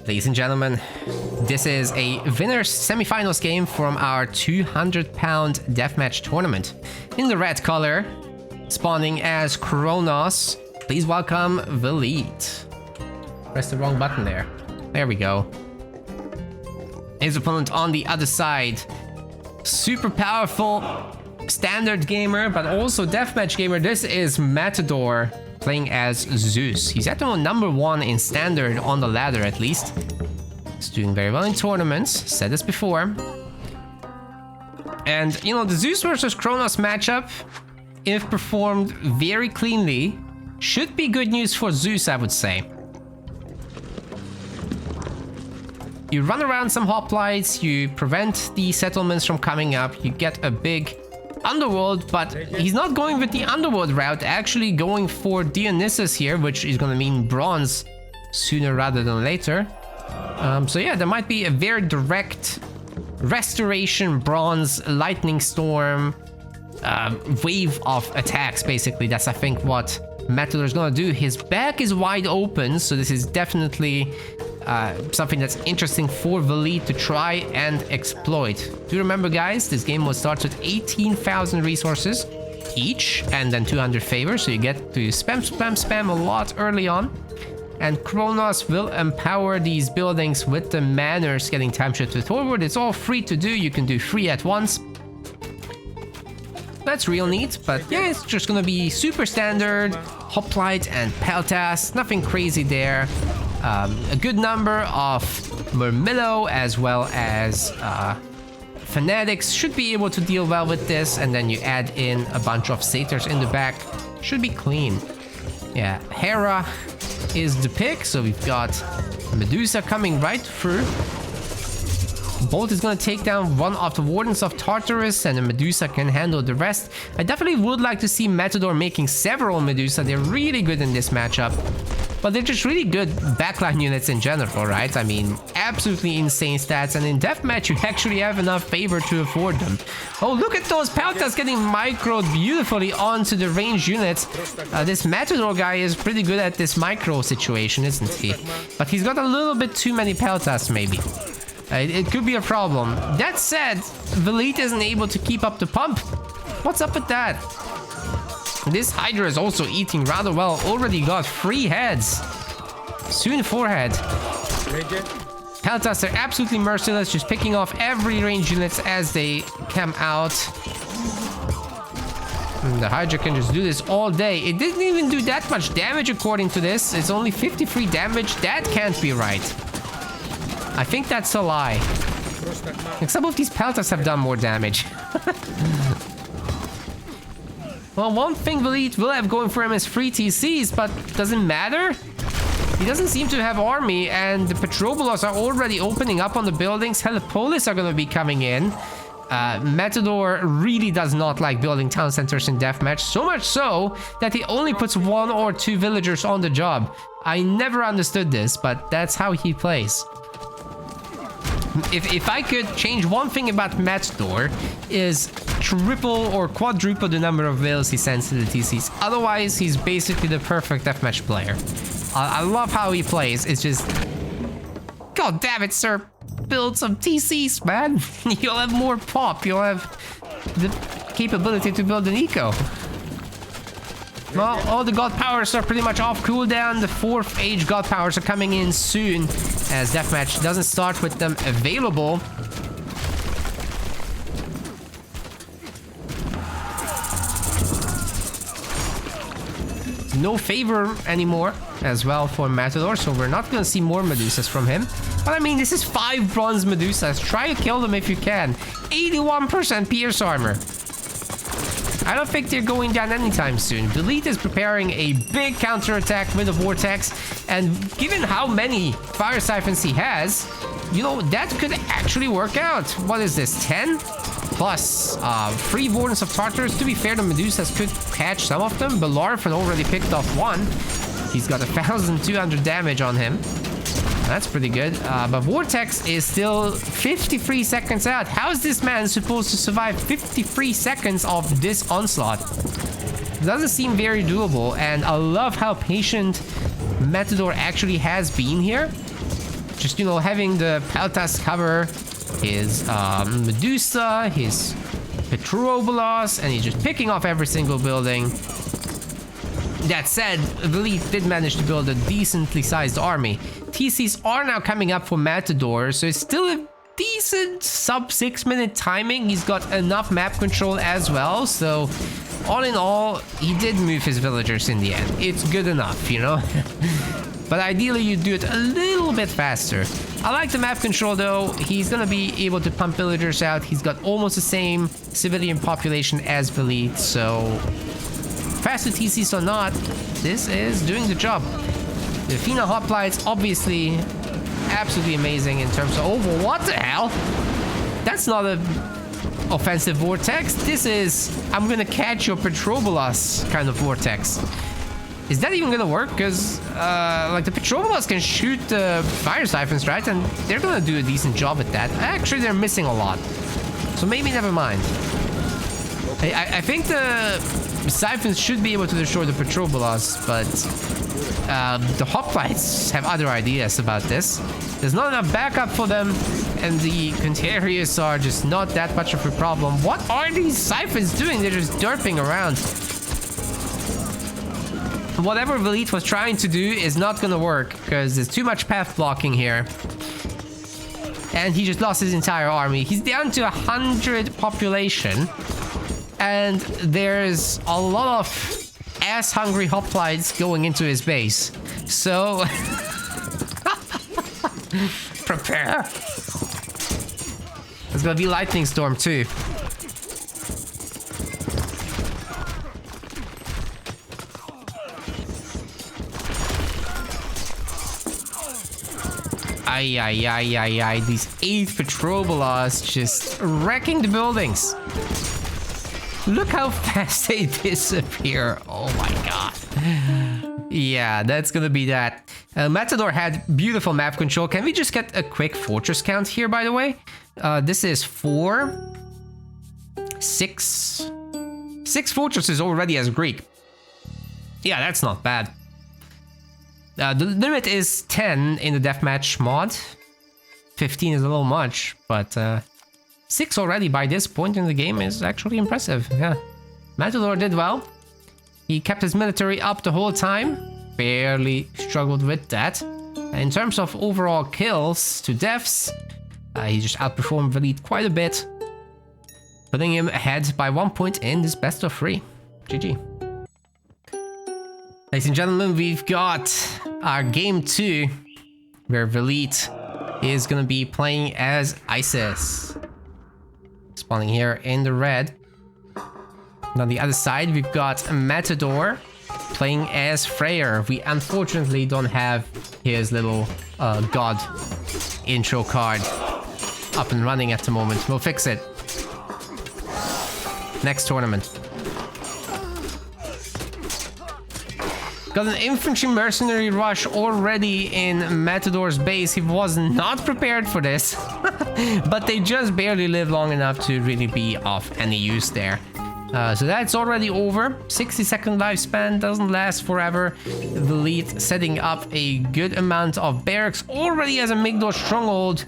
Ladies and gentlemen, this is a winner's semifinals game from our 200-pound deathmatch tournament. In the red color, spawning as Kronos, please welcome Velite. Press the wrong button there. There we go. His opponent on the other side, super powerful standard gamer, but also deathmatch gamer. This is Matador, playing as Zeus. He's at the number 1 in standard on the ladder, at least. He's doing very well in tournaments, said this before. And, you know, the Zeus versus Kronos matchup, if performed very cleanly, should be good news for Zeus, I would say. You run around some hoplites, you prevent the settlements from coming up, you get a big underworld, but he's not going with the underworld route, actually going for Dionysus here, which is going to mean bronze sooner rather than later. So yeah, there might be a very direct restoration bronze lightning storm wave of attacks, basically. That's, I think, what Matador is going to do. His back is wide open, so this is definitely something that's interesting for Velite to try and exploit. Do remember, guys, this game will start with 18,000 resources each and then 200 favor, so you get to spam a lot early on. And Kronos will empower these buildings with the manners getting time shifted forward. It's all free to do. You can do 3 at once. That's real neat, but yeah, it's just gonna be super standard hoplite and peltas, nothing crazy there. A good number of Murmillo as well as Fanatics should be able to deal well with this, and then you add in a bunch of satyrs in the back. Should be clean. Yeah, Hera is the pick, so we've got Medusa coming right through. Bolt is going to take down one of the Wardens of Tartarus, and the Medusa can handle the rest. I definitely would like to see Matador making several Medusa. They're really good in this matchup. But they're just really good backline units in general, right? I mean, absolutely insane stats. And in Deathmatch, you actually have enough favor to afford them. Oh, look at those peltas getting microed beautifully onto the ranged units. This Matador guy is pretty good at this micro situation, isn't he? But he's got a little bit too many peltas, maybe. It could be a problem. That said, Velite isn't able to keep up the pump. What's up with that? This Hydra is also eating rather well. Already got 3 heads. Soon 4 head. Peltas are absolutely merciless, just picking off every range units as they come out. And the Hydra can just do this all day. It didn't even do that much damage according to this. It's only 53 damage. That can't be right. I think that's a lie. Like, some of these peltas have done more damage. Well, one thing Velite will have going for him is free TCs, but doesn't matter. He doesn't seem to have army, and the Petrobolos are already opening up on the buildings. Helipolis are going to be coming in. Matador really does not like building town centers in Deathmatch, so much so that he only puts 1 or 2 villagers on the job. I never understood this, but that's how he plays. If I could change one thing about Matador, is triple or quadruple the number of villas he sends to the TCs. Otherwise, he's basically the perfect deathmatch player. I love how he plays. It's just, god damn it, sir, build some TCs, man. You'll have more pop. You'll have the capability to build an eco. Well, all the god powers are pretty much off cooldown. The 4th age god powers are coming in soon, as Deathmatch doesn't start with them available. No favor anymore as well for Matador, so we're not going to see more Medusas from him. But I mean, this is 5 bronze Medusas. Try to kill them if you can. 81% pierce armor. I don't think they're going down anytime soon. Velite is preparing a big counterattack with a Vortex, and given how many Fire Siphons he has, you know, that could actually work out. What is this, 10? Plus 3 Wardens of Tartarus. To be fair, the Medusas could catch some of them. Bellarphan already picked off 1. He's got 1,200 damage on him. That's pretty good. But Vortex is still 53 seconds out. How is this man supposed to survive 53 seconds of this onslaught? It doesn't seem very doable, and I love how patient Matador actually has been here. Just, you know, having the Peltas cover his Medusa, his Petrobolos, and he's just picking off every single building. That said, Velite did manage to build a decently sized army. TCs are now coming up for Matador, so it's still a decent sub 6 minute timing. He's got enough map control as well, so all in all, he did move his villagers in the end. It's good enough, you know? But ideally, you do it a little bit faster. I like the map control though. He's gonna be able to pump villagers out. He's got almost the same civilian population as Velite, so faster TCs or not, this is doing the job. The Fina hoplites, obviously, absolutely amazing in terms of... Oh, what the hell? That's not a offensive vortex. This is, I'm gonna catch your Petrobolas kind of vortex. Is that even gonna work? Because, like, the Petrobolas can shoot the fire siphons, right? And they're gonna do a decent job at that. Actually, they're missing a lot. So maybe never mind. I think the siphons should be able to destroy the Petrobolas, but the hoplites have other ideas about this. There's not enough backup for them, and the Contarius are just not that much of a problem. What are these siphons doing? They're just derping around. Whatever Velite was trying to do is not gonna work, because there's too much path blocking here. And he just lost his entire army. He's down to 100 population. And there's a lot of ass-hungry hoplites going into his base. So... prepare. There's gonna be lightning storm too. Ay, these 8 Petrobolas just wrecking the buildings. Look how fast they disappear. Oh my god. Yeah, that's gonna be that. Matador had beautiful map control. Can we just get a quick fortress count here, by the way? This is 4, 6 fortresses already as Greek. Yeah, that's not bad. The limit is 10 in the Deathmatch mod. 15 is a little much, but 6 already by this point in the game is actually impressive. Yeah, Matador did well. He kept his military up the whole time. Barely struggled with that. In terms of overall kills to deaths, he just outperformed Velite quite a bit, putting him ahead by 1 point in this best of 3. GG. Ladies and gentlemen, we've got our game 2, where Velite is gonna be playing as Isis. Spawning here in the red. And on the other side, we've got Matador playing as Freyr. We unfortunately don't have his little god intro card up and running at the moment. We'll fix it next tournament. Got an infantry mercenary rush already in Matador's base. He was not prepared for this, but they just barely lived long enough to really be of any use there. So that's already over. 60-second lifespan, doesn't last forever. Velite setting up a good amount of barracks already as a Migdor stronghold,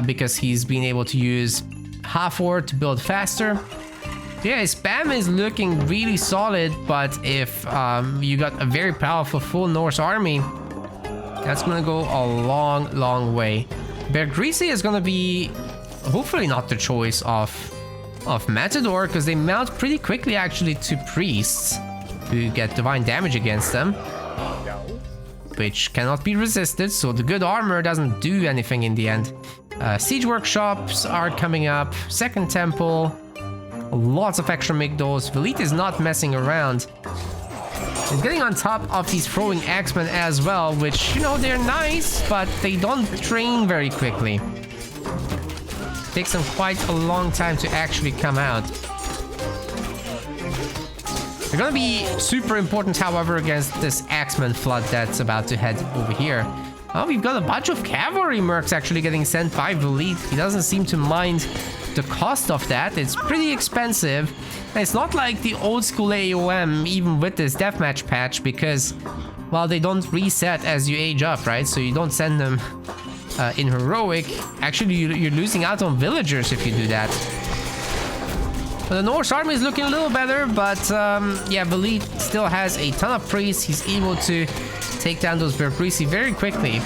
because he's been able to use half-ore to build faster. Yeah, his spam is looking really solid, but if you got a very powerful full Norse army, that's gonna go a long way. Bergrisi is gonna be hopefully not the choice of Matador, because they mount pretty quickly actually to priests who get divine damage against them, which cannot be resisted, so the good armor doesn't do anything in the end. Siege workshops are coming up, second temple, lots of extra Migdors. Velite is not messing around. He's getting on top of these throwing axemen as well, which, you know, they're nice, but they don't train very quickly. Takes them quite a long time to actually come out. They're gonna be super important, however, against this axeman flood that's about to head over here. Oh, we've got a bunch of cavalry mercs actually getting sent by Velite. He doesn't seem to mind the cost of that. It's pretty expensive. And it's not like the old school AOM, even with this deathmatch patch, because, well, they don't reset as you age up, right? So you don't send them in heroic. Actually, you're losing out on villagers if you do that. Well, the Norse army is looking a little better, but yeah, Velite still has a ton of priests. He's able to take down those Berbrisi very quickly.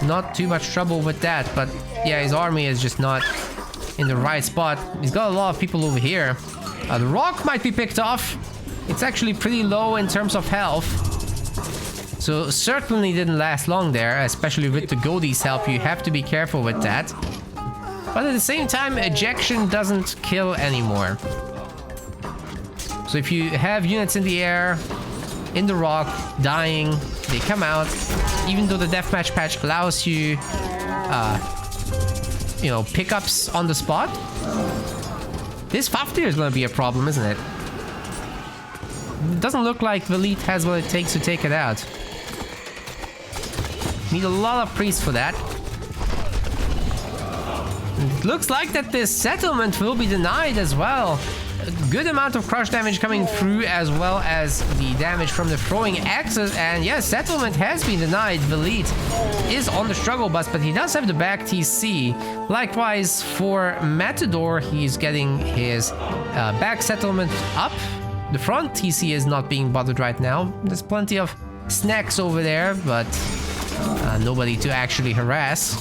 Not too much trouble with that, but yeah, his army is just not in the right spot. He's got a lot of people over here. The rock might be picked off. It's actually pretty low in terms of health. So certainly didn't last long there, especially with the Goldi's help. You have to be careful with that. But at the same time, ejection doesn't kill anymore. So if you have units in the air, in the rock, dying, they come out. Even though the Deathmatch patch allows you, you know, pickups on the spot, this Fafnir is going to be a problem, isn't it? It doesn't look like Velite has what it takes to take it out. Need a lot of priests for that. It looks like that this settlement will be denied as well. A good amount of crush damage coming through, as well as the damage from the throwing axes. And yes, settlement has been denied. Velite is on the struggle bus, but he does have the back TC. Likewise for Matador, he's getting his back settlement up. The front TC is not being bothered right now. There's plenty of snacks over there, but nobody to actually harass.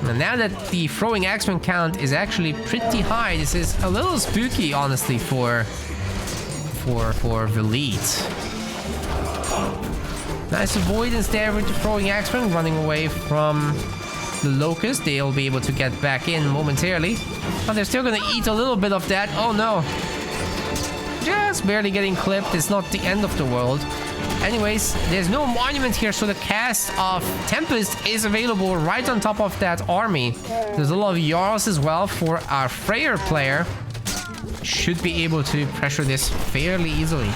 And now that the throwing axeman count is actually pretty high, this is a little spooky, honestly, for Velite. Nice avoidance there with the throwing axeman running away from the locust. They'll be able to get back in momentarily, but they're still gonna eat a little bit of that. Oh no, just barely getting clipped. It's not the end of the world. Anyways, there's no monument here, so the cast of Tempest is available right on top of that army. There's a lot of Jarls as well for our Freyr player. Should be able to pressure this fairly easily.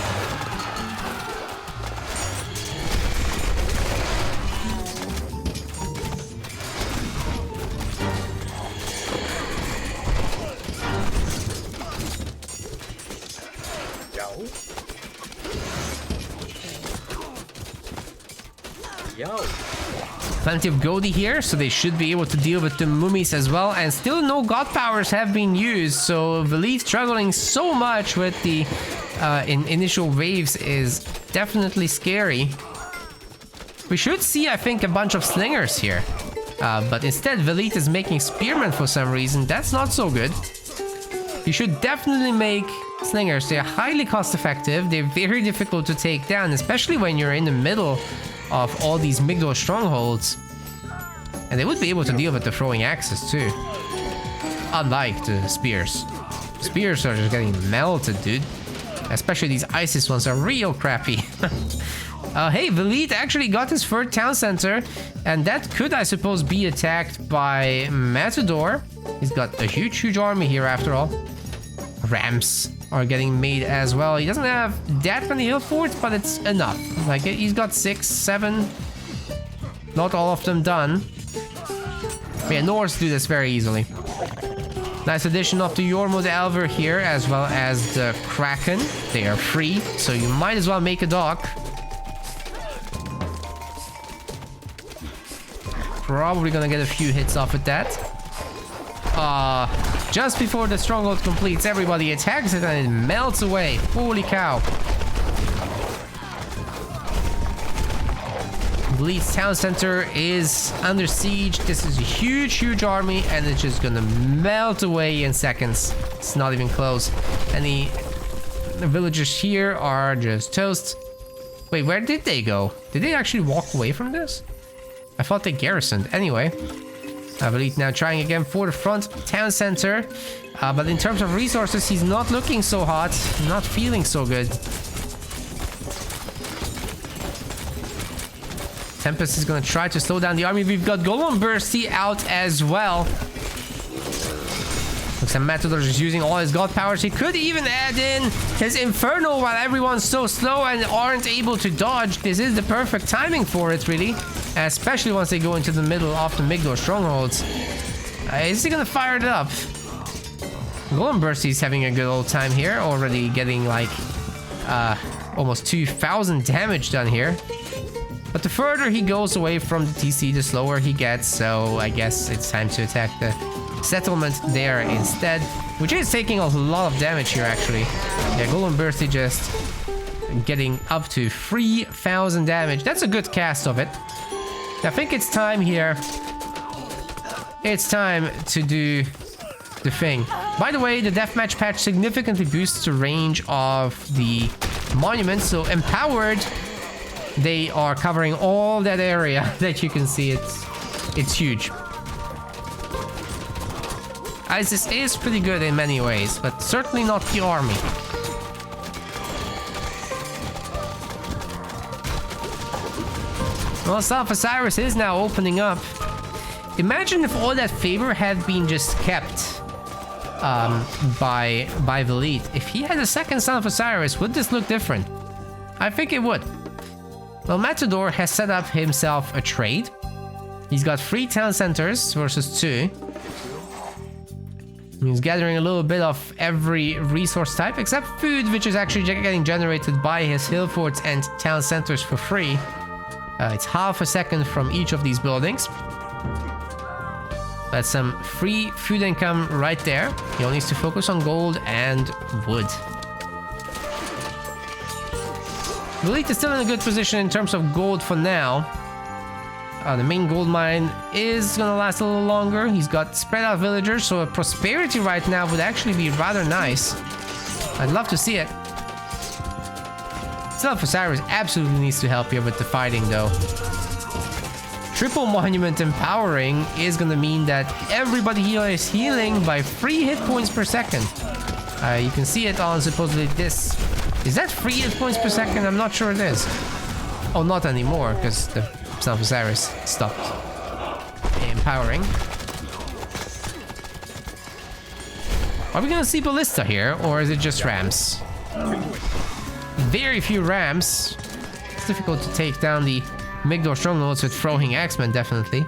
Plenty of Goldie here, so they should be able to deal with the mummies as well. And still no god powers have been used, so Velite struggling so much with the initial waves is definitely scary. We should see, I think, a bunch of slingers here. But instead, Velite is making spearmen for some reason. That's not so good. You should definitely make slingers. They're highly cost effective. They're very difficult to take down, especially when you're in the middle of all these Migdor strongholds. And they would be able to deal with the throwing axes too. Unlike the spears. Spears are just getting melted, dude. Especially these ISIS ones are real crappy. Hey, Velite actually got his third town center, and that could, I suppose, be attacked by Matador. He's got a huge army here after all. Ramps are getting made as well. He doesn't have that many hill forts, but it's enough. Like, he's got 6, 7. Not all of them done. But yeah, Norse do this very easily. Nice addition of the Jormungand Elver here, as well as the Kraken. They are free, so you might as well make a dock. Probably gonna get a few hits off with that. Just before the stronghold completes, everybody attacks it and it melts away. Holy cow. Velite's town center is under siege. This is a huge army, and it's just gonna melt away in seconds. It's not even close. And the villagers here are just toast. Wait, where did they go? Did they actually walk away from this? I thought they garrisoned. Anyway, Velite now trying again for the front town center. But in terms of resources, he's not looking so hot. Not feeling so good. Tempest is going to try to slow down the army. We've got Golem Bursty out as well. Looks like Matador is using all his god powers. He could even add in his Inferno while everyone's so slow and aren't able to dodge. This is the perfect timing for it, really. Especially once they go into the middle of the Migdor strongholds. Is he going to fire it up? Golem Bursty's having a good old time here. Already getting, like, almost 2,000 damage done here. But the further he goes away from the TC, the slower he gets. So I guess it's time to attack the settlement there instead, which is taking a lot of damage here actually. Yeah, Golden Birthday just getting up to 3,000 damage. That's a good cast of it. I think it's time here. It's time to do the thing. By the way, the Deathmatch patch significantly boosts the range of the monuments. So empowered, they are covering all that area that you can see. It's huge. ISIS is pretty good in many ways, but certainly not the army. Well, South Osiris is now opening up. Imagine if all that favor had been just kept by Velite. If he had a second Son of Osiris, would this look different? I think it would. Well, Matador has set up himself a trade. He's got 3 town centers versus 2. He's gathering a little bit of every resource type except food, which is actually getting generated by his hill forts and town centers for free. It's half a second from each of these buildings. That's some free food income right there. He only needs to focus on gold and wood. Velite is still in a good position in terms of gold for now. The main gold mine is gonna last a little longer. He's got spread out villagers, so a prosperity right now would actually be rather nice. I'd love to see it. Self Osiris absolutely needs to help here with the fighting though. Triple monument empowering is gonna mean that everybody here is healing by 3 hit points per second. You can see it on supposedly this. Is that 3 hit points per second? I'm not sure it is. Oh, not anymore, because the Son of Osiris stopped empowering. Are we gonna see Ballista here, or is it just rams? Very few rams. It's difficult to take down the Migdor strongholds with throwing axemen, definitely.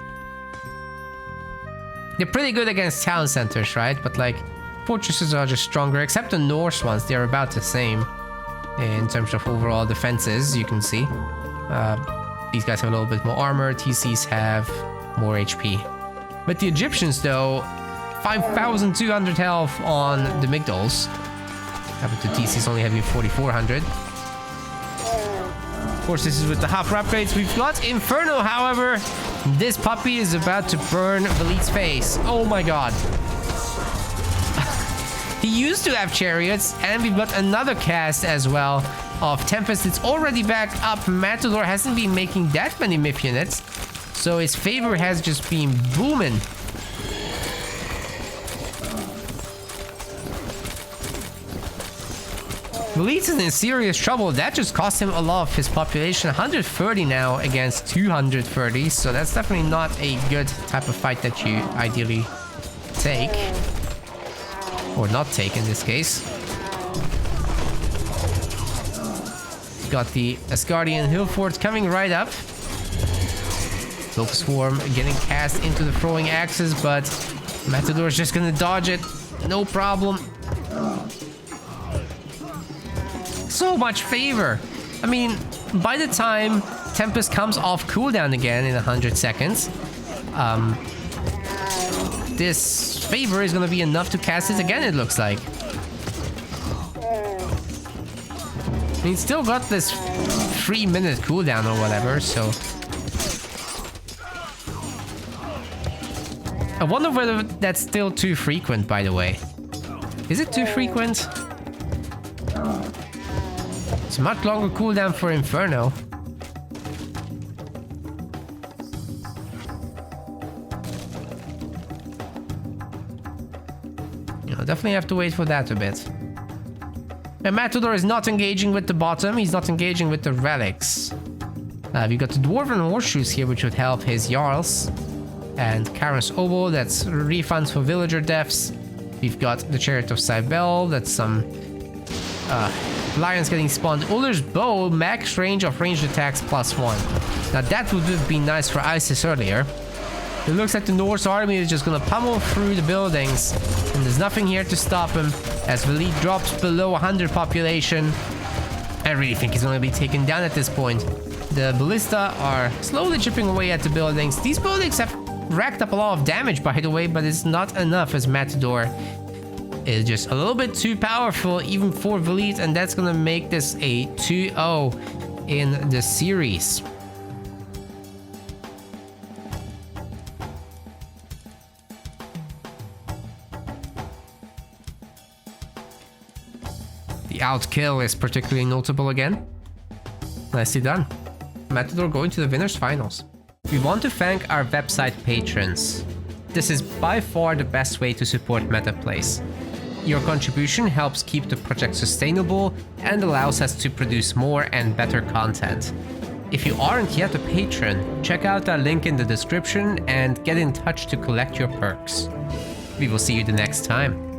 They're pretty good against town centers, right? But like, fortresses are just stronger, except the Norse ones. They're about the same in terms of overall defenses, you can see. These guys have a little bit more armor. TCs have more HP. But the Egyptians, though, 5,200 health on the Migdols. But the TCs only having 4,400. Of course, this is with the half upgrades. We've got Inferno, however. This puppy is about to burn Velite's face. Oh my god. He used to have chariots, and we've got another cast as well of Tempest. It's already back up. Matador hasn't been making that many myth units, so his favor has just been booming. Velite is in serious trouble. That just cost him a lot of his population. 130 now against 230. So that's definitely not a good type of fight that you ideally take. Or not take in this case. Got the Asgardian hill forts coming right up. Locust Swarm getting cast into the throwing axes, but Matador is just gonna dodge it. No problem. So much favor. I mean, by the time Tempest comes off cooldown again in 100 seconds, this favor is gonna be enough to cast it again, it looks like. I mean, still got this 3-minute cooldown or whatever, so... I wonder whether that's still too frequent, by the way. Is it too frequent? It's a much longer cooldown for Inferno. You'll definitely have to wait for that a bit. And Matador is not engaging with the bottom. He's not engaging with the relics. We've got the Dwarven Horseshoes here, which would help his Jarls. And Karen's Oboe, that's refunds for villager deaths. We've got the Chariot of Cybele, that's some... lions getting spawned. Uller's Bow, max range of ranged attacks +1. Now that would have been nice for Isis earlier. It looks like the Norse army is just gonna pummel through the buildings, and there's nothing here to stop him as Velite drops below 100 population. I really think he's going to be taken down at this point. The ballista are slowly chipping away at the buildings. These buildings have racked up a lot of damage, by the way, but it's not enough, as Matador is just a little bit too powerful even for Velite, and that's going to make this a 2-0 in the series. The outkill is particularly notable again. Nicely done. Matador going to the winners finals. We want to thank our website patrons. This is by far the best way to support MetaPlays. Your contribution helps keep the project sustainable and allows us to produce more and better content. If you aren't yet a patron, check out our link in the description and get in touch to collect your perks. We will see you the next time.